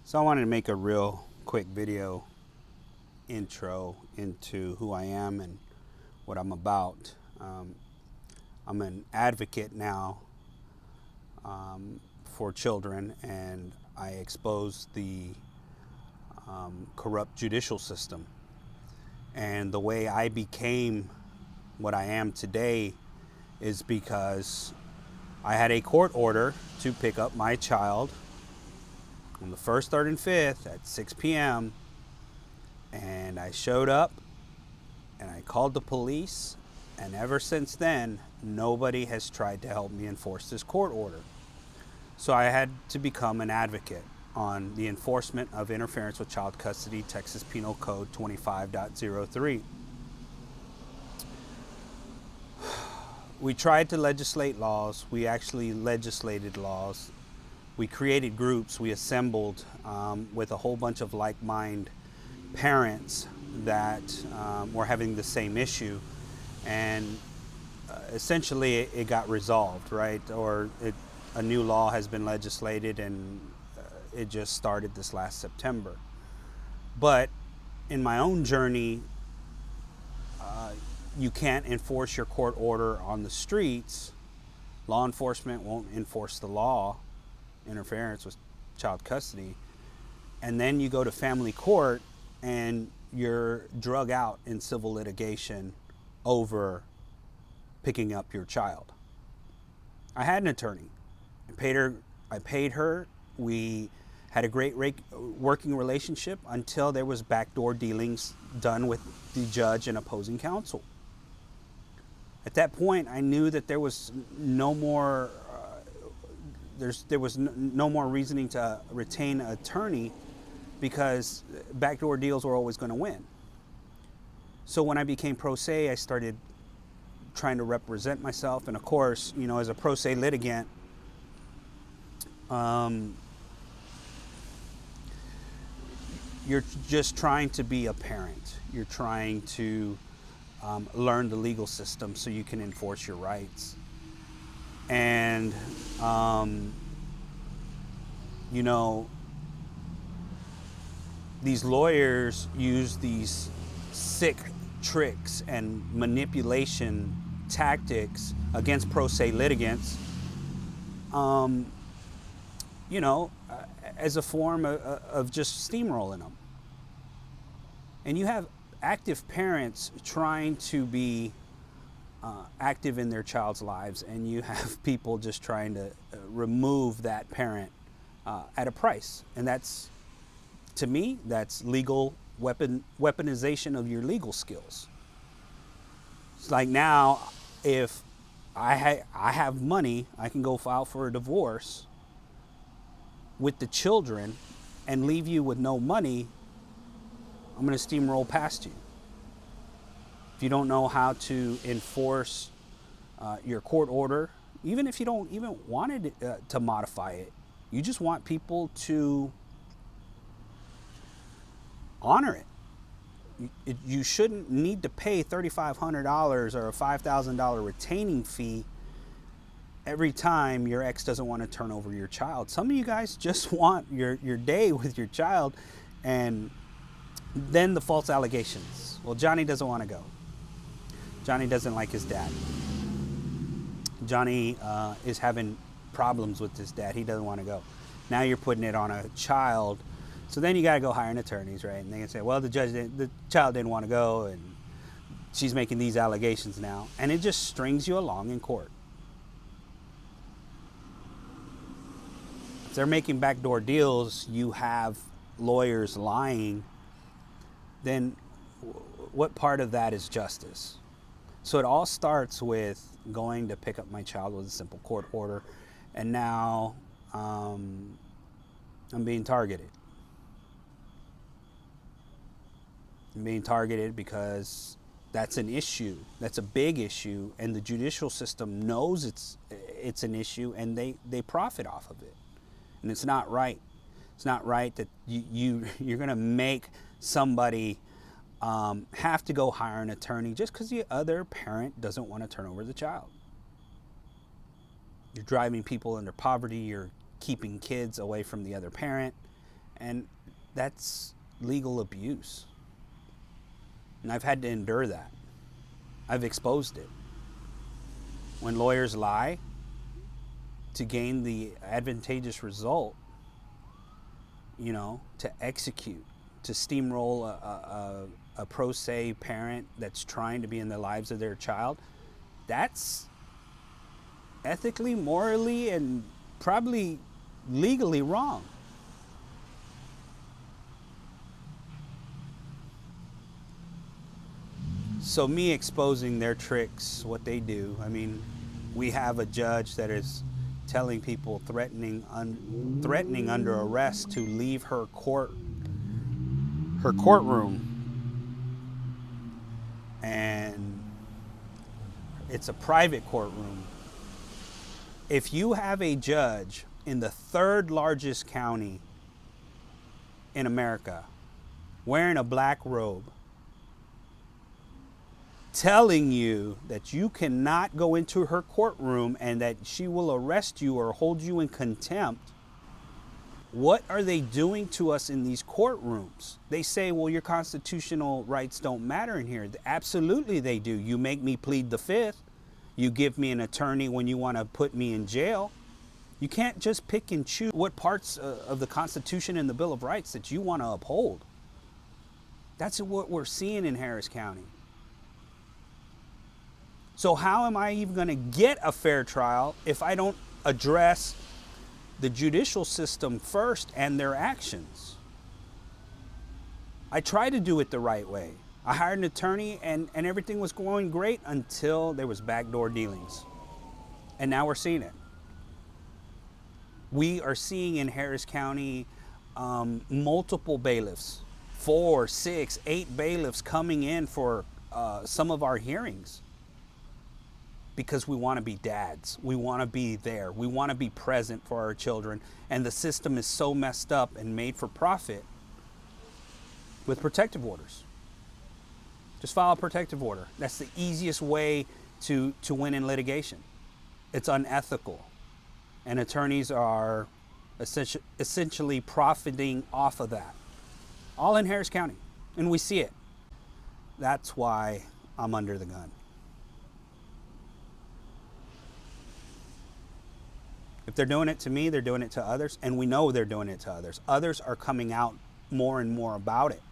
So I wanted to make a real quick video intro into who I am and what I'm about. I'm an advocate now for children, and I expose the corrupt judicial system. And the way I became what I am today is because I had a court order to pick up my child on the 1st, 3rd, and 5th at 6 p.m. And I showed up and I called the police, and ever since then, nobody has tried to help me enforce this court order. So I had to become an advocate on the enforcement of interference with child custody, Texas Penal Code 25.03. We tried to legislate laws. We actually legislated laws. We created groups. We assembled with a whole bunch of like-minded parents that were having the same issue, and essentially it got resolved, right? Or a new law has been legislated, and it just started this last September. But in my own journey, you can't enforce your court order on the streets. Law enforcement won't enforce the law, interference with child custody. And then you go to family court and you're drug out in civil litigation over picking up your child. I had an attorney. I paid her. We had a great working relationship until there was backdoor dealings done with the judge and opposing counsel. At that point, I knew that there was no more no more reasoning to retain an attorney, because backdoor deals were always going to win. So when I became pro se, I started trying to represent myself, and of course, you know, as a pro se litigant, you're just trying to be a parent. You're trying to learn the legal system so you can enforce your rights. And, you know, these lawyers use these sick tricks and manipulation tactics against pro se litigants, you know, as a form of just steamrolling them. And you have active parents trying to be active in their child's lives, and you have people just trying to remove that parent at a price. And that's, to me, that's legal weaponization of your legal skills. It's like, now, if I have money, I can go file for a divorce with the children and leave you with no money. I'm going to steamroll past you. If you don't know how to enforce your court order, even if you don't even want it to modify it, you just want people to honor it. You shouldn't need to pay $3,500 or a $5,000 retaining fee every time your ex doesn't want to turn over your child. Some of you guys just want your day with your child, and then the false allegations. Well, Johnny doesn't want to go. Johnny doesn't like his dad. Johnny is having problems with his dad. He doesn't want to go. Now you're putting it on a child. So then you got to go hire an attorneys, right? And they can say, well, the child didn't want to go, and she's making these allegations now. And it just strings you along in court. If they're making backdoor deals, you have lawyers lying, then what part of that is justice? So it all starts with going to pick up my child with a simple court order, and now I'm being targeted. I'm being targeted because that's an issue. That's a big issue, and the judicial system knows it's an issue, and they profit off of it. And it's not right. It's not right that you're going to make somebody have to go hire an attorney just because the other parent doesn't want to turn over the child. You're driving people into poverty. You're keeping kids away from the other parent. And that's legal abuse. And I've had to endure that. I've exposed it. When lawyers lie to gain the advantageous result, you know, to execute, to steamroll a pro se parent that's trying to be in the lives of their child, that's ethically, morally, and probably legally wrong. So me exposing their tricks, what they do, I mean, we have a judge that is telling people threatening under arrest to leave her courtroom, and it's a private courtroom. If you have a judge in the third largest county in America wearing a black robe telling you that you cannot go into her courtroom and that she will arrest you or hold you in contempt, what are they doing to us in these courtrooms? They say, well, your constitutional rights don't matter in here. Absolutely they do. You make me plead the fifth. You give me an attorney when you want to put me in jail. You can't just pick and choose what parts of the Constitution and the Bill of Rights that you want to uphold. That's what we're seeing in Harris County. So how am I even going to get a fair trial if I don't address the judicial system first and their actions? I tried to do it the right way. I hired an attorney and everything was going great until there was backdoor dealings. And now we're seeing it. We are seeing in Harris County multiple bailiffs, 4, 6, 8 bailiffs coming in for some of our hearings. Because we want to be dads. We want to be there. We want to be present for our children. And the system is so messed up and made for profit with protective orders. Just file a protective order. That's the easiest way to win in litigation. It's unethical. And attorneys are essentially profiting off of that. All in Harris County. And we see it. That's why I'm under the gun. If they're doing it to me, they're doing it to others, and we know they're doing it to others. Others are coming out more and more about it.